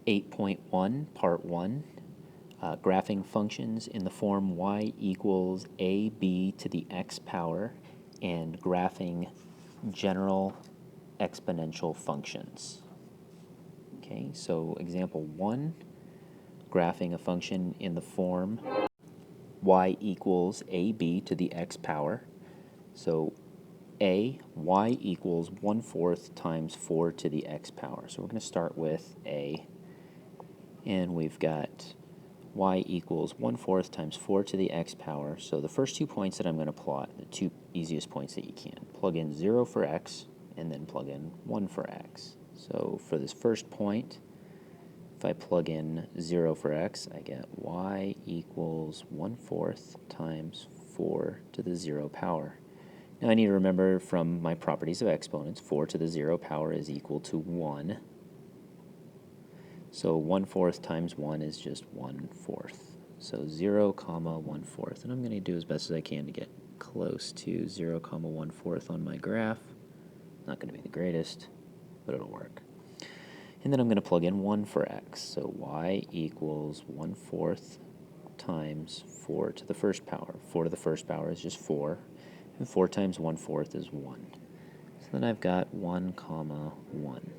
8.1, Part 1, graphing functions in the form y equals ab to the x power, and graphing general exponential functions. Okay, so example 1, graphing a function in the form y equals ab to the x power. So y equals 1/4 times 4 to the x power. So we're going to start with a, and we've got y equals 1/4 times 4 to the x power. So the first 2 points that I'm going to plot, the two easiest points that you can, plug in 0 for x, and then plug in 1 for x. So for this first point, if I plug in 0 for x, I get y equals 1/4 times 4 to the 0 power. Now I need to remember from my properties of exponents, 4 to the 0 power is equal to 1. So 1/4 times 1 is just 1/4. So 0, 1/4. And I'm going to do as best as I can to get close to 0, 1/4 on my graph. Not going to be the greatest, but it'll work. And then I'm going to plug in 1 for x. So y equals 1/4 times 4 to the first power. 4 to the first power is just 4. And 4 times 1/4 is 1. So then I've got 1, 1.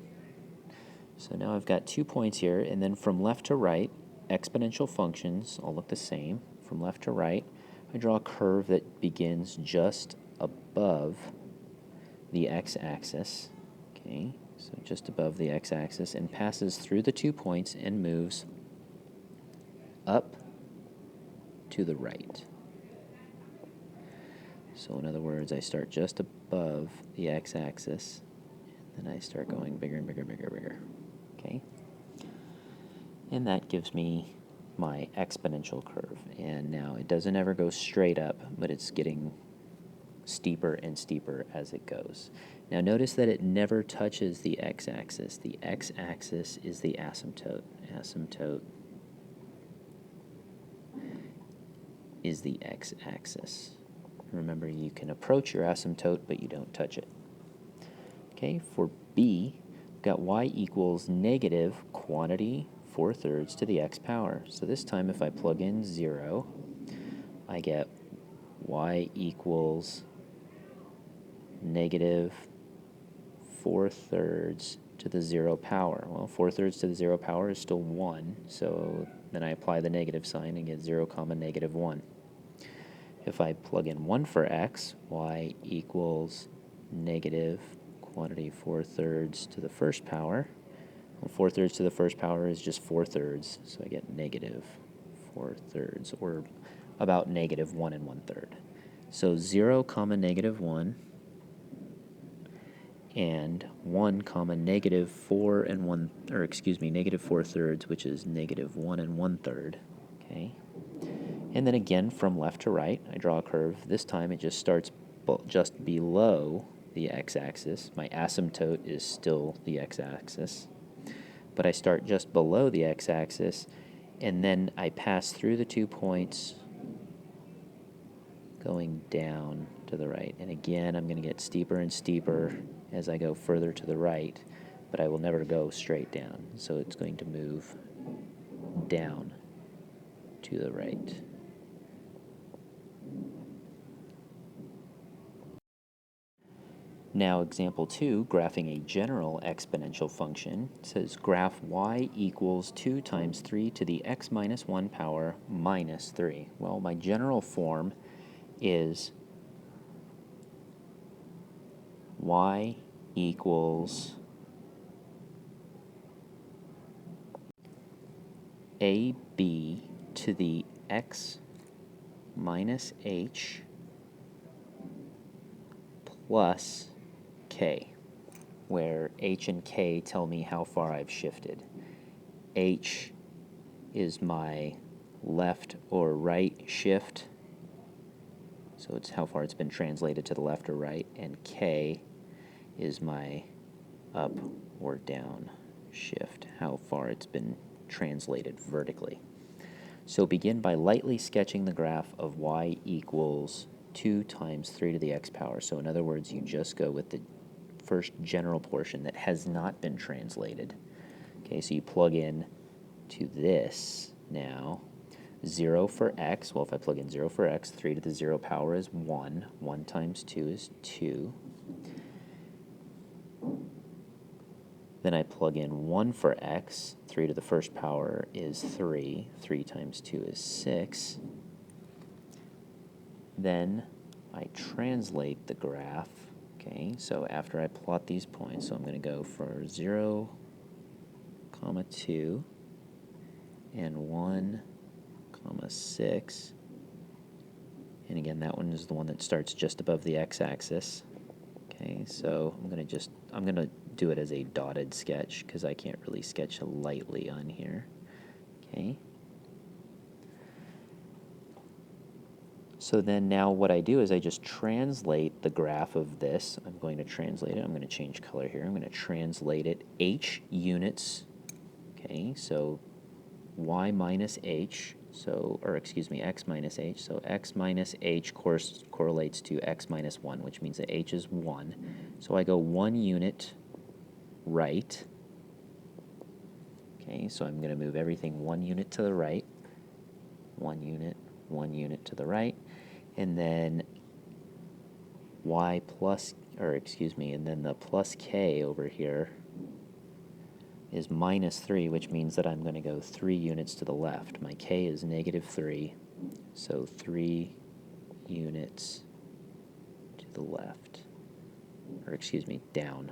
So now I've got 2 points here, and then from left to right, exponential functions all look the same. From left to right, I draw a curve that begins just above the x-axis, okay, so just above the x-axis, and passes through the 2 points and moves up to the right. So in other words, I start just above the x-axis, and then I start going bigger and bigger, bigger, bigger. Okay? And that gives me my exponential curve. And now it doesn't ever go straight up, but it's getting steeper and steeper as it goes. Now notice that it never touches the x-axis. The x-axis is the asymptote. Asymptote is the x-axis. Remember, you can approach your asymptote, but you don't touch it. Okay, for b, we've got y equals negative quantity 4/3 to the x power. So this time if I plug in 0, I get y equals negative 4/3 to the 0 power. Well, 4/3 to the 0 power is still 1, so then I apply the negative sign and get 0, -1. If I plug in 1 for x, y equals negative quantity 4/3 to the first power. Well, 4/3 to the first power is just 4/3, so I get negative 4/3, or about negative 1 1/3. So 0, -1, and 1, negative 4 negative 4/3, which is negative 1 1/3. Okay. And then again, from left to right, I draw a curve. This time it just starts just below the x-axis. My asymptote is still the x-axis. But I start just below the x-axis, and then I pass through the 2 points going down to the right. And again, I'm going to get steeper and steeper as I go further to the right, but I will never go straight down. So it's going to move down to the right. Now example 2, graphing a general exponential function, says graph y equals 2 times 3 to the x minus 1 power minus 3. Well, my general form is y equals ab to the x minus h plus k, where h and k tell me how far I've shifted. H is my left or right shift, so it's how far it's been translated to the left or right, and k is my up or down shift, how far it's been translated vertically. So begin by lightly sketching the graph of y equals 2 times 3 to the x power. So in other words, you just go with the first general portion that has not been translated. Okay, so you plug in to this now. 0 for x, well, if I plug in 0 for x, 3 to the 0 power is 1. 1 times 2 is 2. Then I plug in 1 for x. 3 to the first power is 3. 3 times 2 is 6. Then I translate the graph. Okay, so after I plot these points, so I'm going to go for 0, 2, and 1, 6. And again, that one is the one that starts just above the x-axis. Okay, so I'm going to do it as a dotted sketch because I can't really sketch lightly on here. Okay. So then now what I do is I just translate the graph of this. I'm going to translate it. I'm going to change color here. I'm going to translate it h units. Okay, so y minus h, so, or excuse me, x minus h. So x minus h correlates to x minus 1, which means that h is 1. So I go 1 unit right. Okay, so I'm going to move everything 1 unit to the right. 1 unit to the right. And then y plus, or excuse me, and then the plus k over here is minus 3, which means that I'm going to go 3 units to the left. My k is negative 3, so 3 units to the left, or excuse me, down.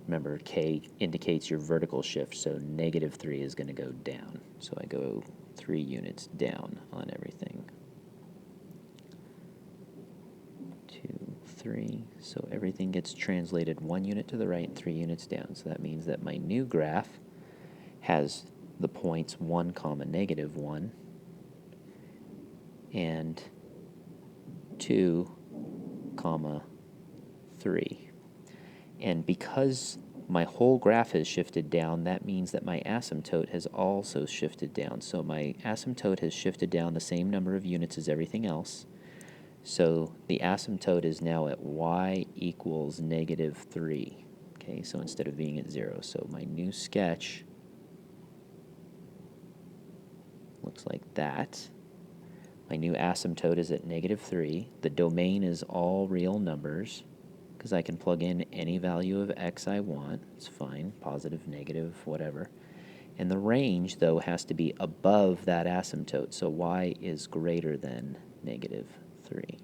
Remember, k indicates your vertical shift, so negative 3 is going to go down. So I go 3 units down on everything. 2, 3. So everything gets translated 1 unit to the right and 3 units down. So that means that my new graph has the points 1, negative 1, and 2, 3. And because my whole graph has shifted down, that means that my asymptote has also shifted down. So my asymptote has shifted down the same number of units as everything else. So the asymptote is now at y equals negative 3. Okay, so instead of being at 0. So my new sketch looks like that. My new asymptote is at negative 3. The domain is all real numbers, because I can plug in any value of x I want. It's fine, positive, negative, whatever. And the range, though, has to be above that asymptote, so y is greater than negative 3.